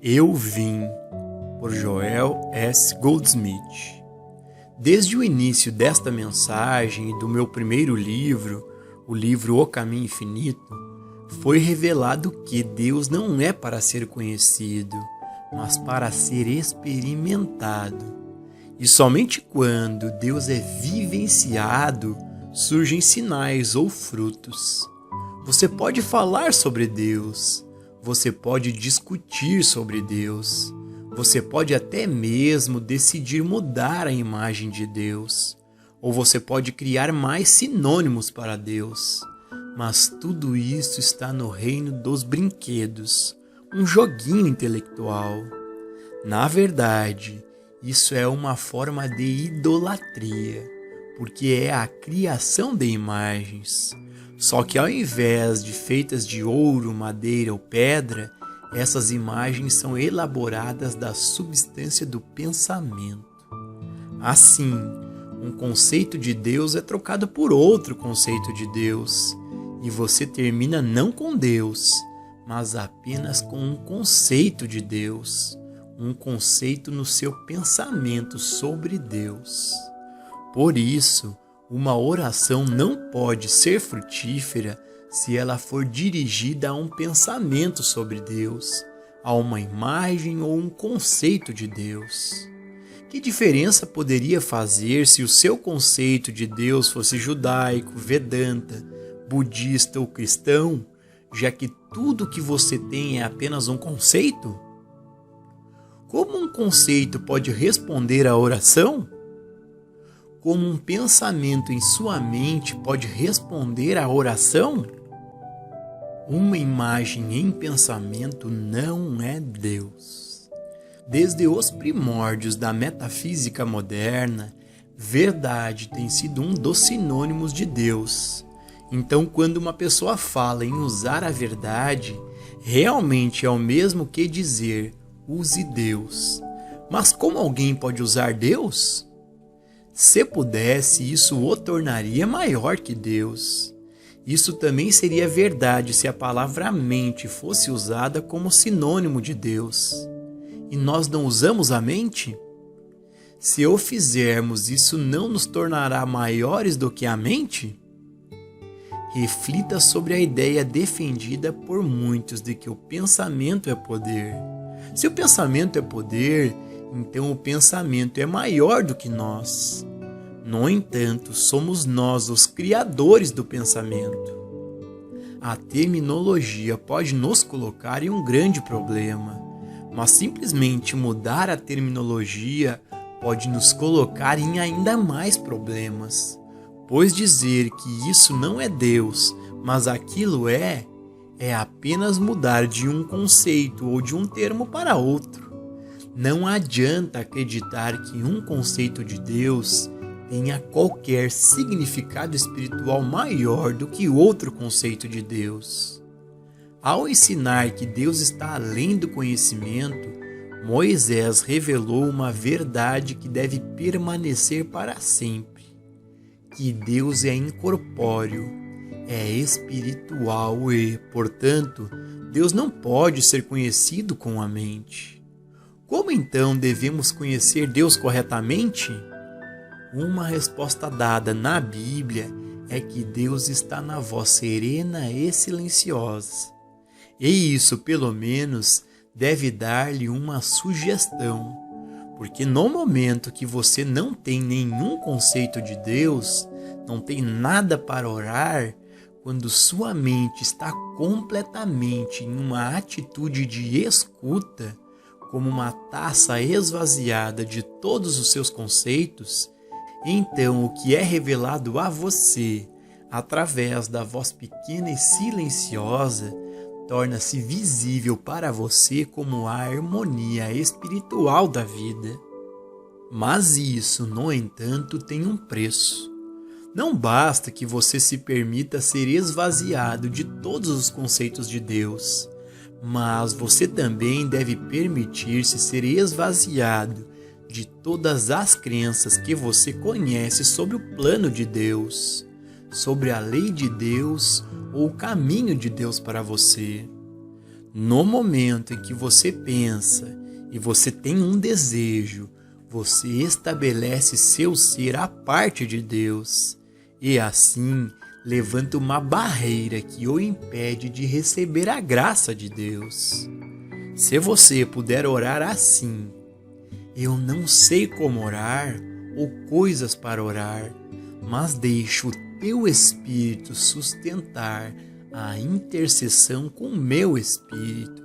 Eu Vim, por Joel S. Goldsmith. Desde o início desta mensagem e do meu primeiro livro, o livro O Caminho Infinito, foi revelado que Deus não é para ser conhecido, mas para ser experimentado. E somente quando Deus é vivenciado, surgem sinais ou frutos. Você pode falar sobre Deus, você pode discutir sobre Deus, você pode até mesmo decidir mudar a imagem de Deus, ou você pode criar mais sinônimos para Deus. Mas tudo isso está no reino dos brinquedos, um joguinho intelectual. Na verdade, isso é uma forma de idolatria, porque é a criação de imagens. Só que ao invés de feitas de ouro, madeira ou pedra, essas imagens são elaboradas da substância do pensamento. Assim, um conceito de Deus é trocado por outro conceito de Deus, e você termina não com Deus, mas apenas com um conceito de Deus, um conceito no seu pensamento sobre Deus. Por isso, uma oração não pode ser frutífera se ela for dirigida a um pensamento sobre Deus, a uma imagem ou um conceito de Deus. Que diferença poderia fazer se o seu conceito de Deus fosse judaico, vedanta, budista ou cristão, já que tudo que você tem é apenas um conceito? Como um conceito pode responder à oração? Como um pensamento em sua mente pode responder à oração? Uma imagem em pensamento não é Deus. Desde os primórdios da metafísica moderna, verdade tem sido um dos sinônimos de Deus. Então, quando uma pessoa fala em usar a verdade, realmente é o mesmo que dizer, use Deus. Mas como alguém pode usar Deus? Se pudesse, isso o tornaria maior que Deus. Isso também seria verdade se a palavra mente fosse usada como sinônimo de Deus. E nós não usamos a mente? Se o fizermos, isso não nos tornará maiores do que a mente? Reflita sobre a ideia defendida por muitos de que o pensamento é poder. Se o pensamento é poder, então o pensamento é maior do que nós. No entanto, somos nós os criadores do pensamento. A terminologia pode nos colocar em um grande problema, mas simplesmente mudar a terminologia pode nos colocar em ainda mais problemas, pois dizer que isso não é Deus, mas aquilo é apenas mudar de um conceito ou de um termo para outro. Não adianta acreditar que um conceito de Deus tenha qualquer significado espiritual maior do que outro conceito de Deus. Ao ensinar que Deus está além do conhecimento, Moisés revelou uma verdade que deve permanecer para sempre, que Deus é incorpóreo, é espiritual e, portanto, Deus não pode ser conhecido com a mente. Como então devemos conhecer Deus corretamente? Uma resposta dada na Bíblia é que Deus está na voz serena e silenciosa. E isso, pelo menos, deve dar-lhe uma sugestão, porque no momento que você não tem nenhum conceito de Deus, não tem nada para orar, quando sua mente está completamente em uma atitude de escuta, como uma taça esvaziada de todos os seus conceitos, então o que é revelado a você, através da voz pequena e silenciosa, torna-se visível para você como a harmonia espiritual da vida. Mas isso, no entanto, tem um preço. Não basta que você se permita ser esvaziado de todos os conceitos de Deus, mas você também deve permitir-se ser esvaziado de todas as crenças que você conhece sobre o plano de Deus, sobre a lei de Deus ou o caminho de Deus para você. No momento em que você pensa e você tem um desejo, você estabelece seu ser à parte de Deus e assim levanta uma barreira que o impede de receber a graça de Deus. Se você puder orar assim: eu não sei como orar ou coisas para orar, mas deixo o teu Espírito sustentar a intercessão com o meu Espírito,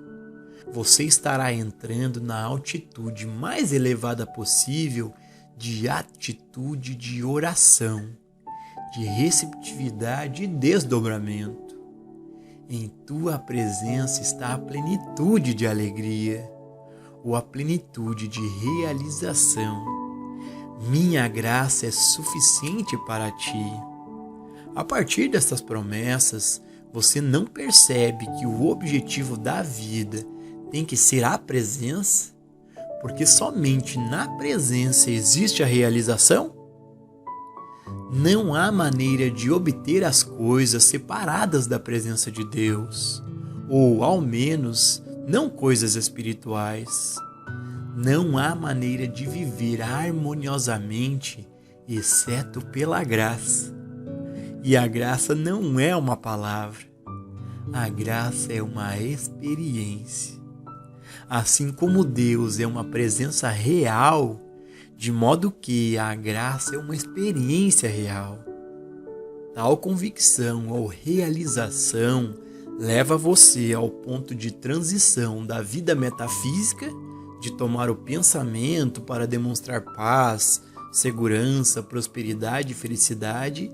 você estará entrando na altitude mais elevada possível de atitude de oração, de receptividade e desdobramento. Em tua presença está a plenitude de alegria, ou a plenitude de realização. Minha graça é suficiente para ti. A partir dessas promessas, você não percebe que o objetivo da vida tem que ser a presença? Porque somente na presença existe a realização? Não há maneira de obter as coisas separadas da presença de Deus, ou ao menos não coisas espirituais. Não há maneira de viver harmoniosamente exceto pela graça. E a graça não é uma palavra, a graça é uma experiência. Assim como Deus é uma presença real, de modo que a graça é uma experiência real. Tal convicção ou realização leva você ao ponto de transição da vida metafísica, de tomar o pensamento para demonstrar paz, segurança, prosperidade e felicidade,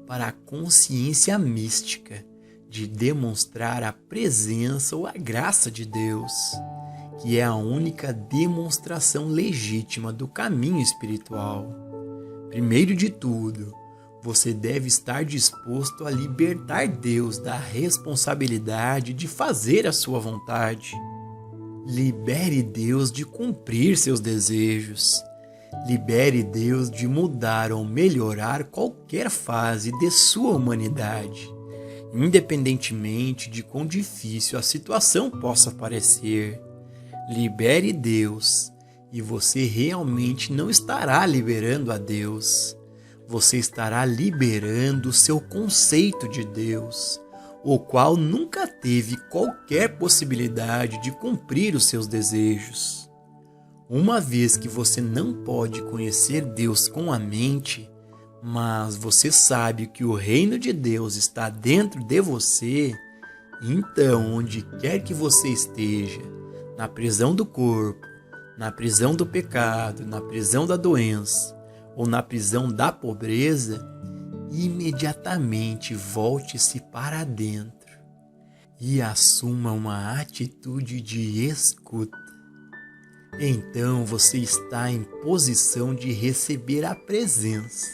para a consciência mística, de demonstrar a presença ou a graça de Deus, que é a única demonstração legítima do caminho espiritual. Primeiro de tudo, você deve estar disposto a libertar Deus da responsabilidade de fazer a sua vontade. Libere Deus de cumprir seus desejos. Libere Deus de mudar ou melhorar qualquer fase de sua humanidade, independentemente de quão difícil a situação possa parecer. Libere Deus e você realmente não estará liberando a Deus. Você estará liberando o seu conceito de Deus, o qual nunca teve qualquer possibilidade de cumprir os seus desejos. Uma vez que você não pode conhecer Deus com a mente, mas você sabe que o reino de Deus está dentro de você, então onde quer que você esteja, na prisão do corpo, na prisão do pecado, na prisão da doença ou na prisão da pobreza, imediatamente volte-se para dentro e assuma uma atitude de escuta. Então você está em posição de receber a presença,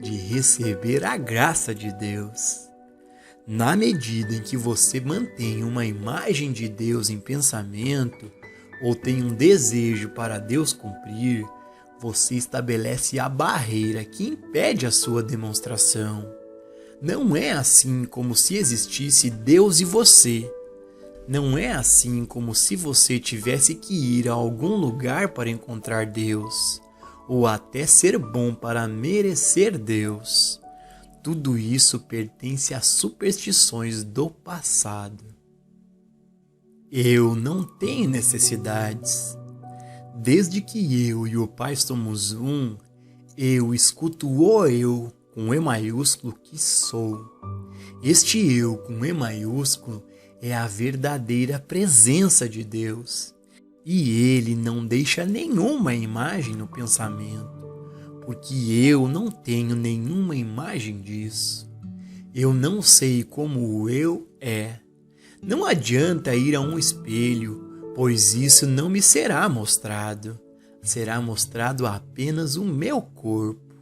de receber a graça de Deus. Na medida em que você mantém uma imagem de Deus em pensamento, ou tem um desejo para Deus cumprir, você estabelece a barreira que impede a sua demonstração. Não é assim como se existisse Deus e você. Não é assim como se você tivesse que ir a algum lugar para encontrar Deus, ou até ser bom para merecer Deus. Tudo isso pertence às superstições do passado. Eu não tenho necessidades. Desde que eu e o Pai somos um, eu escuto o eu com E maiúsculo que sou. Este eu com E maiúsculo é a verdadeira presença de Deus. E Ele não deixa nenhuma imagem no pensamento, porque eu não tenho nenhuma imagem disso. Eu não sei como o eu é. Não adianta ir a um espelho, pois isso não me será mostrado. Será mostrado apenas o meu corpo.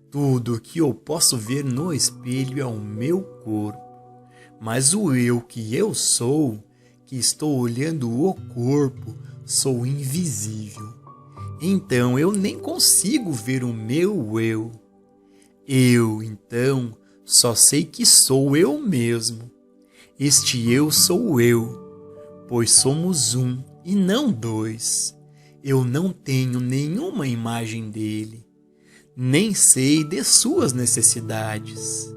Tudo o que eu posso ver no espelho é o meu corpo. Mas o eu que eu sou, que estou olhando o corpo, sou invisível. Então eu nem consigo ver o meu eu. Eu, então, só sei que sou eu mesmo. Este eu sou eu, pois somos um e não dois. Eu não tenho nenhuma imagem dele, nem sei de suas necessidades.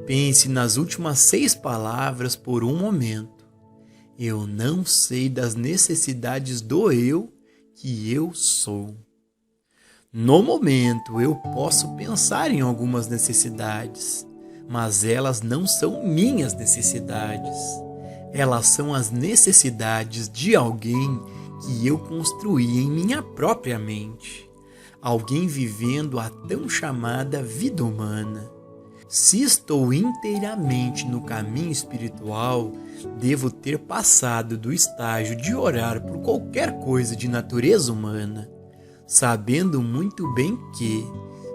Pense nas últimas 6 palavras por um momento. Eu não sei das necessidades do eu que eu sou. No momento eu posso pensar em algumas necessidades, mas elas não são minhas necessidades. Elas são as necessidades de alguém que eu construí em minha própria mente. Alguém vivendo a tão chamada vida humana. Se estou inteiramente no caminho espiritual, devo ter passado do estágio de orar por qualquer coisa de natureza humana, sabendo muito bem que,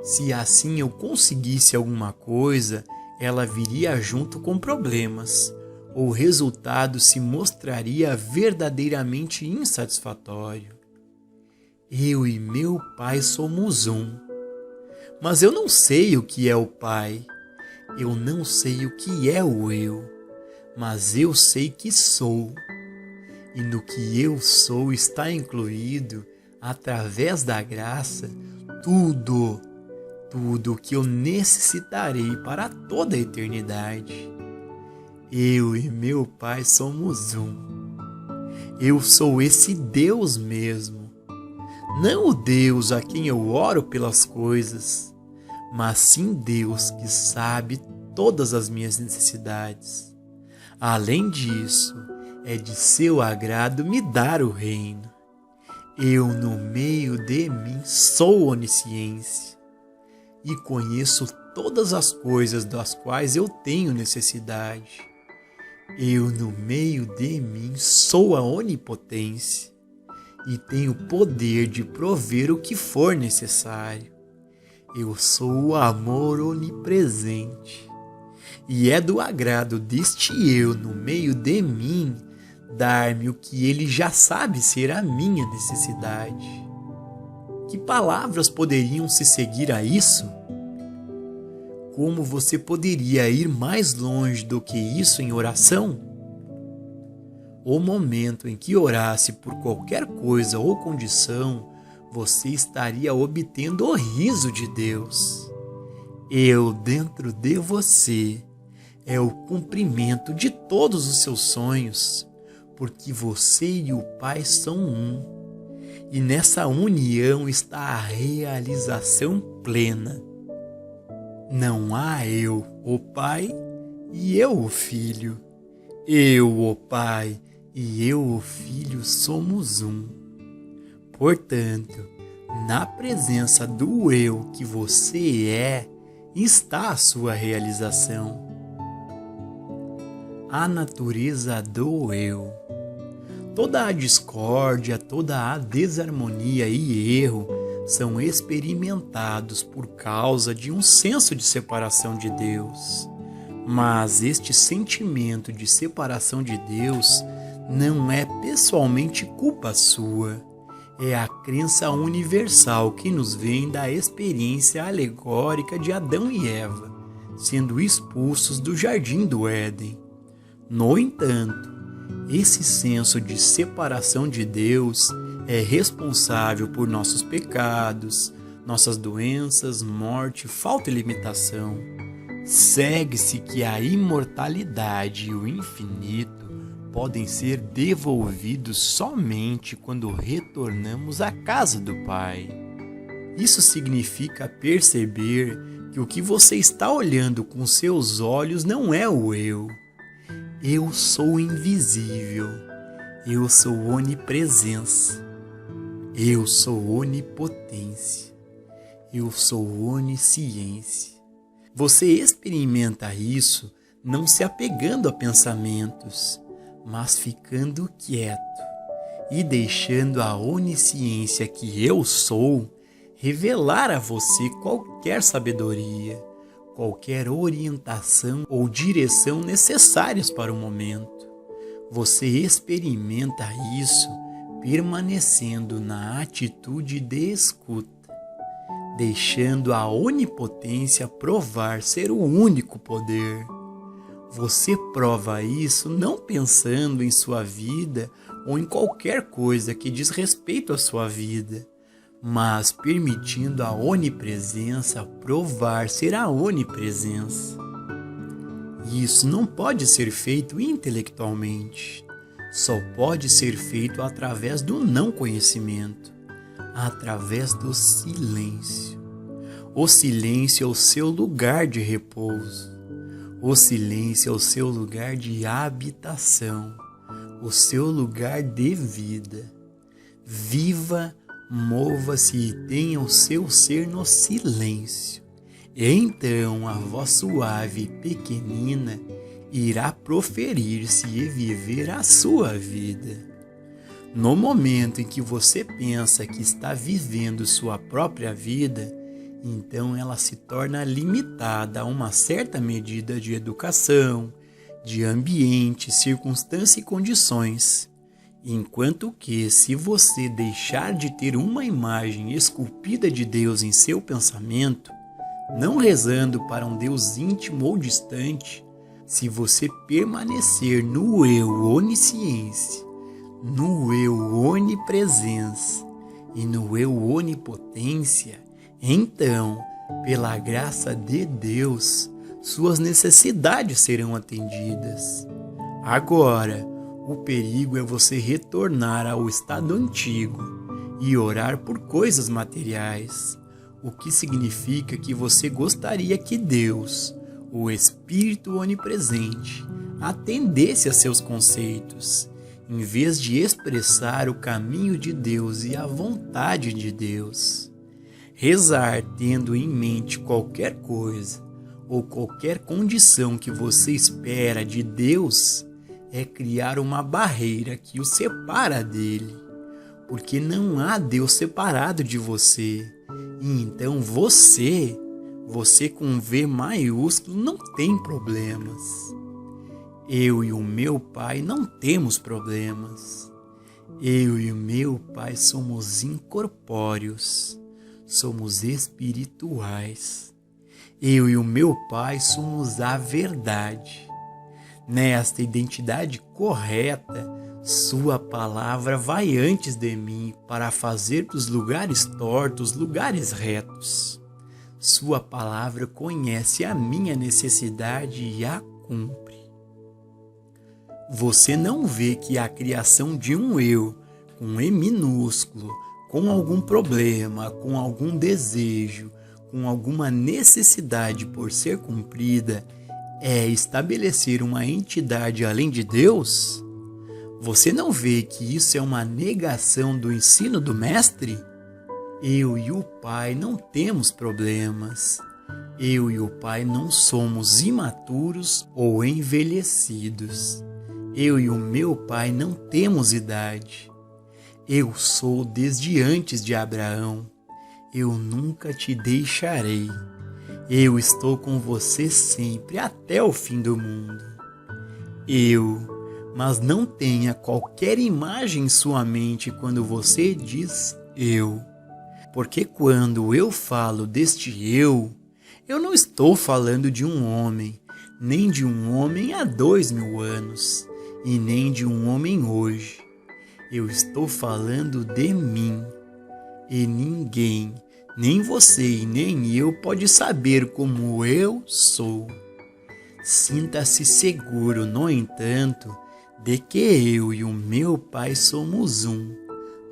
se assim eu conseguisse alguma coisa, ela viria junto com problemas. O resultado se mostraria verdadeiramente insatisfatório. Eu e meu Pai somos um. Mas eu não sei o que é o Pai. Eu não sei o que é o eu. Mas eu sei que sou. E no que eu sou está incluído, através da graça, tudo o que eu necessitarei para toda a eternidade. Eu e meu Pai somos um. Eu sou esse Deus mesmo. Não o Deus a quem eu oro pelas coisas, mas sim Deus que sabe todas as minhas necessidades. Além disso, é de seu agrado me dar o reino. Eu, no meio de mim, sou onisciência e conheço todas as coisas das quais eu tenho necessidade. Eu, no meio de mim, sou a onipotência e tenho poder de prover o que for necessário. Eu sou o amor onipresente e é do agrado deste eu, no meio de mim, dar-me o que ele já sabe ser a minha necessidade. Que palavras poderiam se seguir a isso? Como você poderia ir mais longe do que isso em oração? O momento em que orasse por qualquer coisa ou condição, você estaria obtendo o riso de Deus. Eu dentro de você é o cumprimento de todos os seus sonhos, porque você e o Pai são um. E nessa união está a realização plena. Não há eu, o Pai, e eu, o Filho. Eu, o Pai, e eu, o Filho, somos um. Portanto, na presença do eu que você é, está a sua realização. A natureza do eu. Toda a discórdia, toda a desarmonia e erro são experimentados por causa de um senso de separação de Deus. Mas este sentimento de separação de Deus não é pessoalmente culpa sua. É a crença universal que nos vem da experiência alegórica de Adão e Eva, sendo expulsos do jardim do Éden. No entanto, esse senso de separação de Deus é responsável por nossos pecados, nossas doenças, morte, falta e limitação. Segue-se que a imortalidade e o infinito podem ser devolvidos somente quando retornamos à casa do Pai. Isso significa perceber que o que você está olhando com seus olhos não é o eu. Eu sou invisível. Eu sou onipresença. Eu sou onipotência. Eu sou onisciência. Você experimenta isso não se apegando a pensamentos, mas ficando quieto e deixando a onisciência que eu sou revelar a você qualquer sabedoria, qualquer orientação ou direção necessárias para o momento. Você experimenta isso permanecendo na atitude de escuta, deixando a onipotência provar ser o único poder. Você prova isso não pensando em sua vida ou em qualquer coisa que diz respeito à sua vida, mas permitindo a onipresença provar ser a onipresença. Isso não pode ser feito intelectualmente, só pode ser feito através do não conhecimento, através do silêncio. O silêncio é o seu lugar de repouso. O silêncio é o seu lugar de habitação, o seu lugar de vida. Viva, mova-se e tenha o seu ser no silêncio. Então a voz suave e pequenina irá proferir-se e viver a sua vida. No momento em que você pensa que está vivendo sua própria vida, então ela se torna limitada a uma certa medida de educação, de ambiente, circunstância e condições. Enquanto que, se você deixar de ter uma imagem esculpida de Deus em seu pensamento, não rezando para um Deus íntimo ou distante, se você permanecer no eu onisciência, no eu onipresença e no eu onipotência, então, pela graça de Deus, suas necessidades serão atendidas. Agora, o perigo é você retornar ao estado antigo e orar por coisas materiais, o que significa que você gostaria que Deus, o Espírito onipresente, atendesse a seus conceitos, em vez de expressar o caminho de Deus e a vontade de Deus. Rezar tendo em mente qualquer coisa ou qualquer condição que você espera de Deus é criar uma barreira que o separa dele, porque não há Deus separado de você. E então você com V maiúsculo não tem problemas. Eu e o meu Pai não temos problemas. Eu e o meu Pai somos incorpóreos. Somos espirituais. Eu e o meu Pai somos a verdade. Nesta identidade correta, sua palavra vai antes de mim para fazer dos lugares tortos lugares retos. Sua palavra conhece a minha necessidade e a cumpre. Você não vê que a criação de um eu, com E minúsculo, com algum problema, com algum desejo, com alguma necessidade por ser cumprida, é estabelecer uma entidade além de Deus? Você não vê que isso é uma negação do ensino do Mestre? Eu e o Pai não temos problemas. Eu e o Pai não somos imaturos ou envelhecidos. Eu e o meu Pai não temos idade. Eu sou desde antes de Abraão. Eu nunca te deixarei. Eu estou com você sempre até o fim do mundo. Mas não tenha qualquer imagem em sua mente quando você diz eu. Porque quando eu falo deste eu não estou falando de um homem, nem de um homem há 2000 anos, e nem de um homem hoje. Eu estou falando de mim, e ninguém, nem você e nem eu, pode saber como eu sou. Sinta-se seguro, no entanto, de que eu e o meu Pai somos um,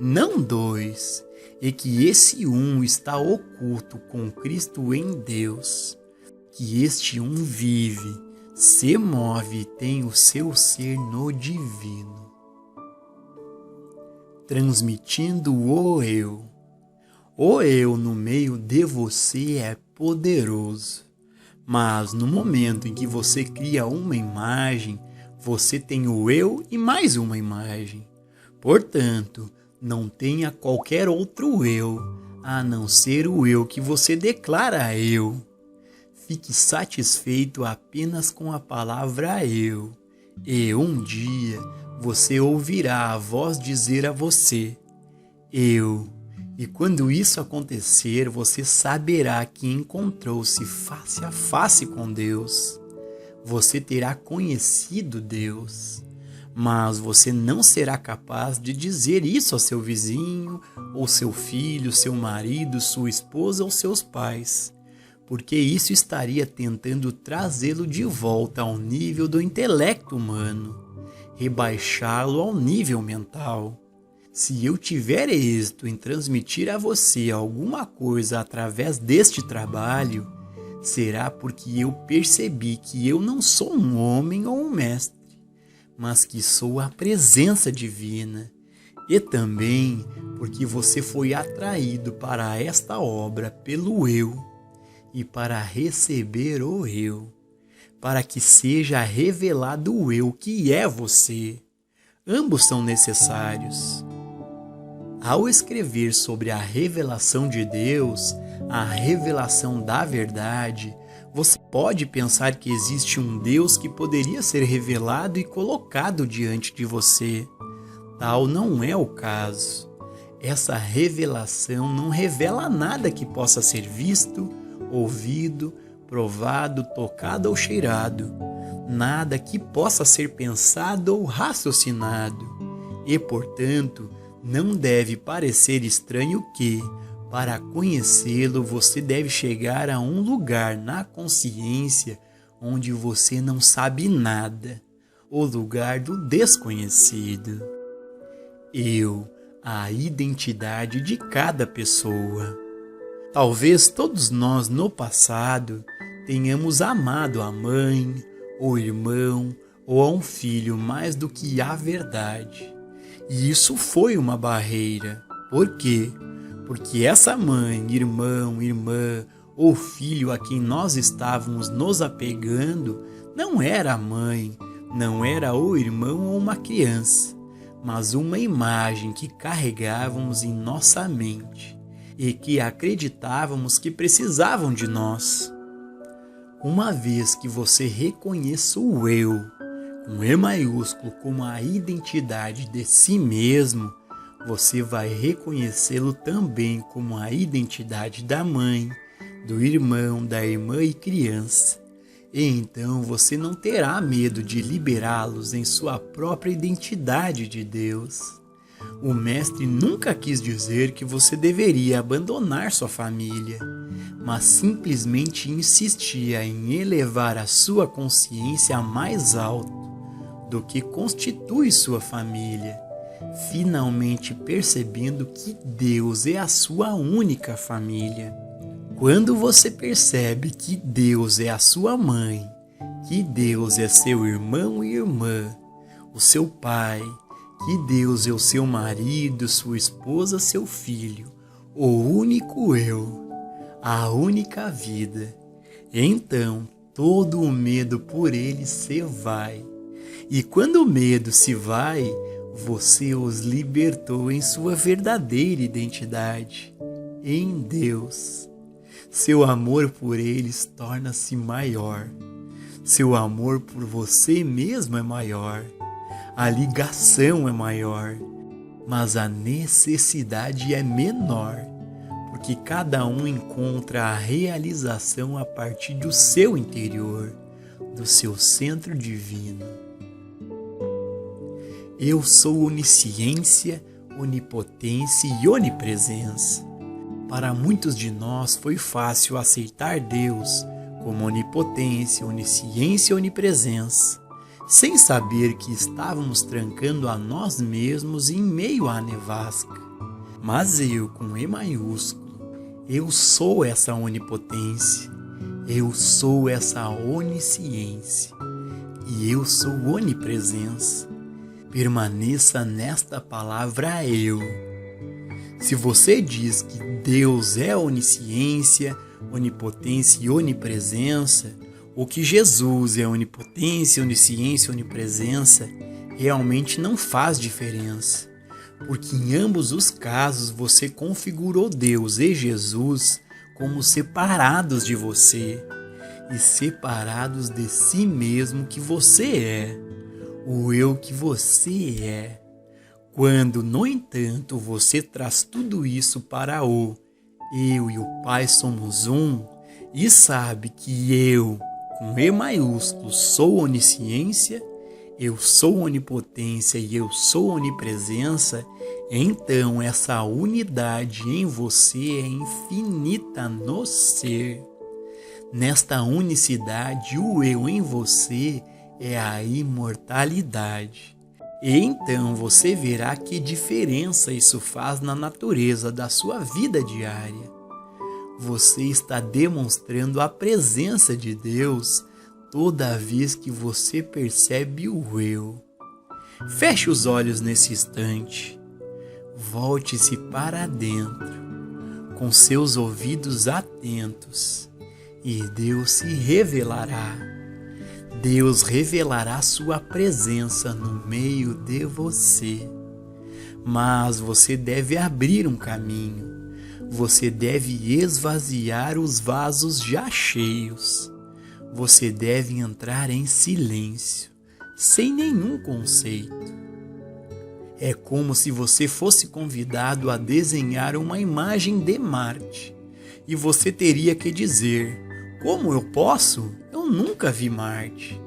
não dois, e que esse um está oculto com Cristo em Deus, que este um vive, se move e tem o seu ser no divino. Transmitindo o eu. O eu no meio de você é poderoso, mas no momento em que você cria uma imagem, você tem o eu e mais uma imagem. Portanto, não tenha qualquer outro eu, a não ser o eu que você declara eu. Fique satisfeito apenas com a palavra eu, e um dia você ouvirá a voz dizer a você, eu. E quando isso acontecer, você saberá que encontrou-se face a face com Deus. você terá conhecido Deus. Mas você não será capaz de dizer isso ao seu vizinho, ou seu filho, seu marido, sua esposa ou seus pais, porque isso estaria tentando trazê-lo de volta ao nível do intelecto humano, rebaixá-lo ao nível mental. Se eu tiver êxito em transmitir a você alguma coisa através deste trabalho, será porque eu percebi que eu não sou um homem ou um mestre, mas que sou a presença divina, e também porque você foi atraído para esta obra pelo eu e para receber o eu, para que seja revelado o eu que é você. Ambos são necessários. Ao escrever sobre a revelação de Deus, a revelação da verdade, você pode pensar que existe um Deus que poderia ser revelado e colocado diante de você. Tal não é o caso. Essa revelação não revela nada que possa ser visto, ouvido, provado, tocado ou cheirado. Nada que possa ser pensado ou raciocinado. E, portanto, não deve parecer estranho que, para conhecê-lo, você deve chegar a um lugar na consciência onde você não sabe nada, o lugar do desconhecido. Eu, a identidade de cada pessoa. Talvez todos nós no passado tenhamos amado a mãe, o irmão ou a um filho mais do que a verdade. E isso foi uma barreira. Por quê? Porque essa mãe, irmão, irmã ou filho a quem nós estávamos nos apegando não era a mãe, não era o irmão ou uma criança, mas uma imagem que carregávamos em nossa mente e que acreditávamos que precisavam de nós. Uma vez que você reconheça o eu, com E maiúsculo, como a identidade de si mesmo, você vai reconhecê-lo também como a identidade da mãe, do irmão, da irmã e criança. E então você não terá medo de liberá-los em sua própria identidade de Deus. O mestre nunca quis dizer que você deveria abandonar sua família, mas simplesmente insistia em elevar a sua consciência mais alto do que constitui sua família, finalmente percebendo que Deus é a sua única família. Quando você percebe que Deus é a sua mãe, que Deus é seu irmão e irmã, o seu pai, que Deus é o seu marido, sua esposa, seu filho, o único eu, a única vida, então todo o medo por ele se vai. E quando o medo se vai, você os libertou em sua verdadeira identidade, em Deus. Seu amor por eles torna-se maior. Seu amor por você mesmo é maior. A ligação é maior, mas a necessidade é menor, porque cada um encontra a realização a partir do seu interior, do seu centro divino. Eu sou onisciência, onipotência e onipresença. Para muitos de nós foi fácil aceitar Deus como onipotência, onisciência e onipresença, sem saber que estávamos trancando a nós mesmos em meio à nevasca. Mas eu, com E maiúsculo, eu sou essa onipotência, eu sou essa onisciência e eu sou onipresença. Permaneça nesta palavra eu. Se você diz que Deus é onisciência, onipotência e onipresença, ou que Jesus é onipotência, onisciência e onipresença, realmente não faz diferença, porque em ambos os casos você configurou Deus e Jesus como separados de você e separados de si mesmo que você é, o eu que você é. Quando, no entanto, você traz tudo isso para o eu e o Pai somos um, e sabe que eu, com E maiúsculo, sou onisciência, eu sou onipotência e eu sou onipresença, então essa unidade em você é infinita no ser. Nesta unicidade, o eu em você é a imortalidade. E então você verá que diferença isso faz na natureza da sua vida diária. Você está demonstrando a presença de Deus toda vez que você percebe o eu. Feche os olhos nesse instante. Volte-se para dentro, com seus ouvidos atentos, e Deus se revelará. Deus revelará sua presença no meio de você. Mas você deve abrir um caminho. Você deve esvaziar os vasos já cheios. Você deve entrar em silêncio, sem nenhum conceito. É como se você fosse convidado a desenhar uma imagem de Marte. E você teria que dizer: como eu posso? Eu nunca vi Marte.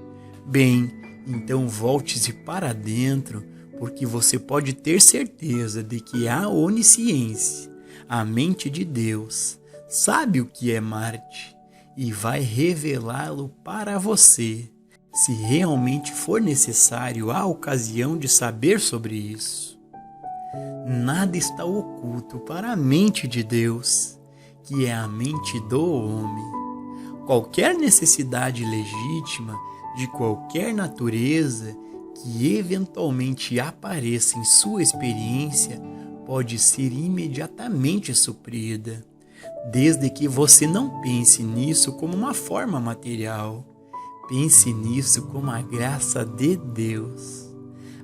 Bem, então volte-se para dentro, porque você pode ter certeza de que a onisciência, a mente de Deus, sabe o que é Marte e vai revelá-lo para você, se realmente for necessário a ocasião de saber sobre isso. Nada está oculto para a mente de Deus, que é a mente do homem. Qualquer necessidade legítima de qualquer natureza que eventualmente apareça em sua experiência pode ser imediatamente suprida, desde que você não pense nisso como uma forma material. Pense nisso como a graça de Deus,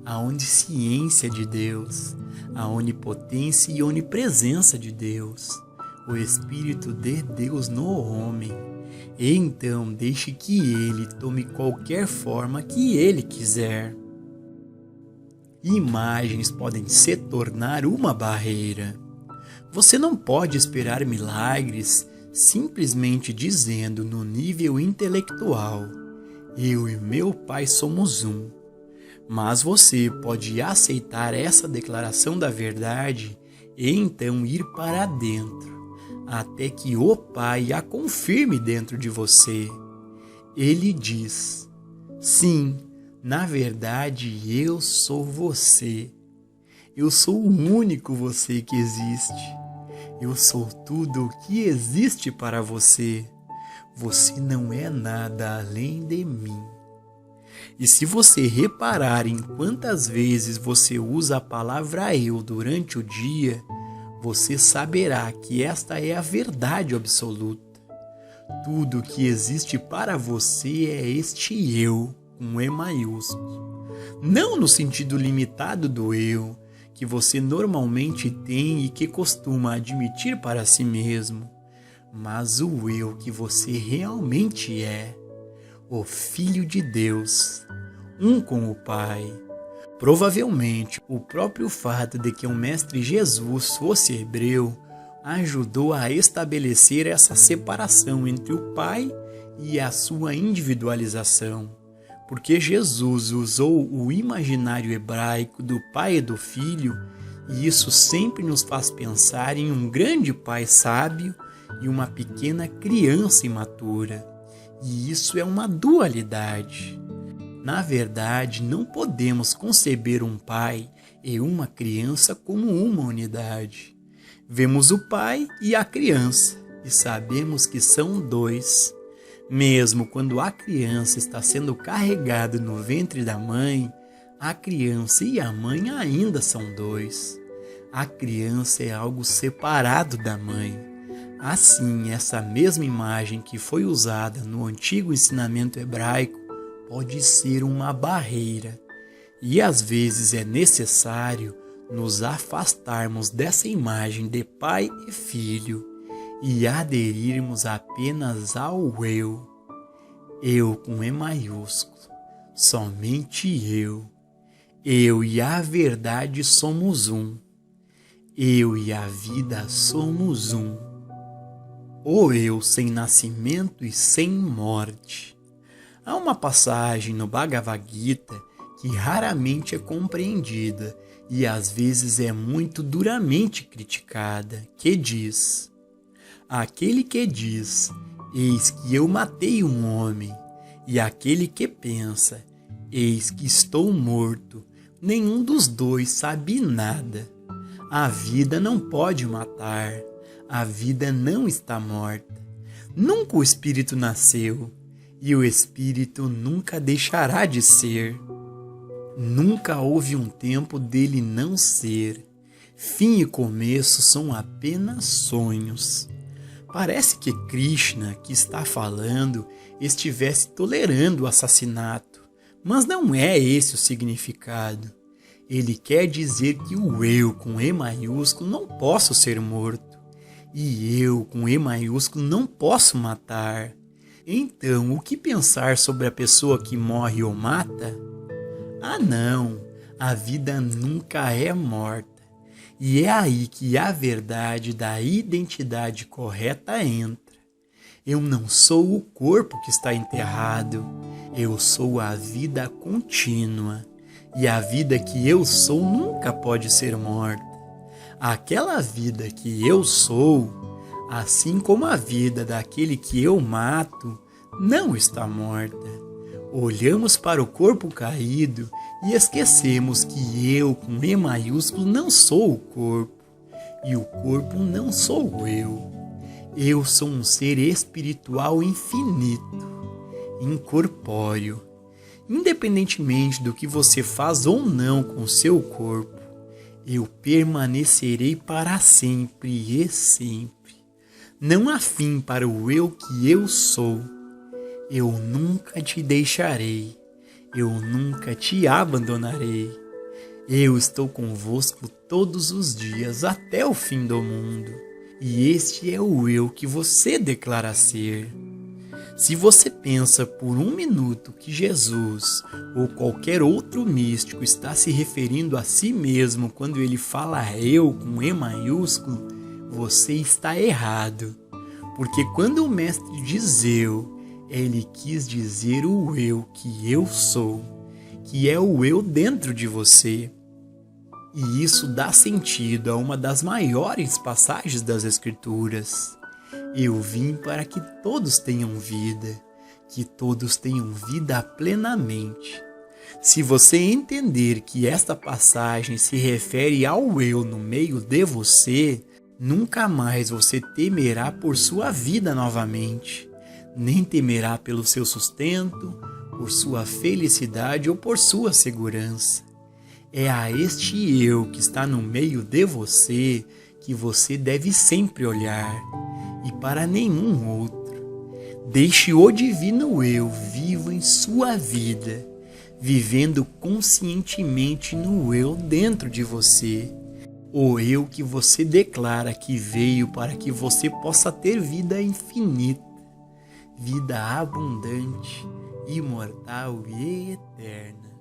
a onisciência de Deus, a onipotência e onipresença de Deus, o Espírito de Deus no homem. E então deixe que Ele tome qualquer forma que Ele quiser. Imagens podem se tornar uma barreira. Você não pode esperar milagres simplesmente dizendo no nível intelectual: eu e meu Pai somos um. Mas você pode aceitar essa declaração da verdade e então ir para dentro, até que o Pai a confirme dentro de você. Ele diz: sim, na verdade eu sou você. Eu sou o único você que existe. Eu sou tudo o que existe para você. Você não é nada além de mim. E se você reparar em quantas vezes você usa a palavra eu durante o dia, você saberá que esta é a verdade absoluta. Tudo que existe para você é este eu, com E maiúsculo. Não no sentido limitado do eu, que você normalmente tem e que costuma admitir para si mesmo, mas o eu que você realmente é, o Filho de Deus, um com o Pai. Provavelmente, o próprio fato de que o Mestre Jesus fosse hebreu ajudou a estabelecer essa separação entre o Pai e a sua individualização, porque Jesus usou o imaginário hebraico do Pai e do Filho, e isso sempre nos faz pensar em um grande Pai sábio e uma pequena criança imatura, e isso é uma dualidade. Na verdade, não podemos conceber um pai e uma criança como uma unidade. Vemos o pai e a criança e sabemos que são dois. Mesmo quando a criança está sendo carregada no ventre da mãe, a criança e a mãe ainda são dois. A criança é algo separado da mãe. Assim, essa mesma imagem que foi usada no antigo ensinamento hebraico pode ser uma barreira, e às vezes é necessário nos afastarmos dessa imagem de pai e filho e aderirmos apenas ao eu com E maiúsculo, somente eu e a verdade somos um, eu e a vida somos um, o eu sem nascimento e sem morte. Há uma passagem no Bhagavad Gita que raramente é compreendida e às vezes é muito duramente criticada, que diz: aquele que diz, eis que eu matei um homem, e aquele que pensa, eis que estou morto, nenhum dos dois sabe nada. A vida não pode matar, a vida não está morta. Nunca o espírito nasceu, e o espírito nunca deixará de ser. Nunca houve um tempo dele não ser. Fim e começo são apenas sonhos. Parece que Krishna, que está falando, estivesse tolerando o assassinato, mas não é esse o significado. Ele quer dizer que o eu com E maiúsculo não posso ser morto, e eu com E maiúsculo não posso matar. Então, o que pensar sobre a pessoa que morre ou mata? Ah não, a vida nunca é morta. E é aí que a verdade da identidade correta entra. Eu não sou o corpo que está enterrado, eu sou a vida contínua. E a vida que eu sou nunca pode ser morta. Aquela vida que eu sou, assim como a vida daquele que eu mato, não está morta. Olhamos para o corpo caído e esquecemos que eu, com E maiúsculo, não sou o corpo, e o corpo não sou eu. Eu sou um ser espiritual infinito, incorpóreo. Independentemente do que você faz ou não com o seu corpo, eu permanecerei para sempre e sempre. Não há fim para o eu que eu sou. Eu nunca te deixarei, eu nunca te abandonarei. Eu estou convosco todos os dias até o fim do mundo, e este é o eu que você declara ser. Se você pensa por um minuto que Jesus ou qualquer outro místico está se referindo a si mesmo quando ele fala eu com E maiúsculo, você está errado, porque quando o mestre diz eu, ele quis dizer o eu que eu sou, que é o eu dentro de você. E isso dá sentido a uma das maiores passagens das Escrituras. Eu vim para que todos tenham vida, que todos tenham vida plenamente. Se você entender que esta passagem se refere ao eu no meio de você, nunca mais você temerá por sua vida novamente. Nem temerá pelo seu sustento, por sua felicidade ou por sua segurança. É a este eu que está no meio de você que você deve sempre olhar, e para nenhum outro. Deixe o divino eu vivo em sua vida, vivendo conscientemente no eu dentro de você, o eu que você declara que veio para que você possa ter vida infinita, vida abundante, imortal e eterna.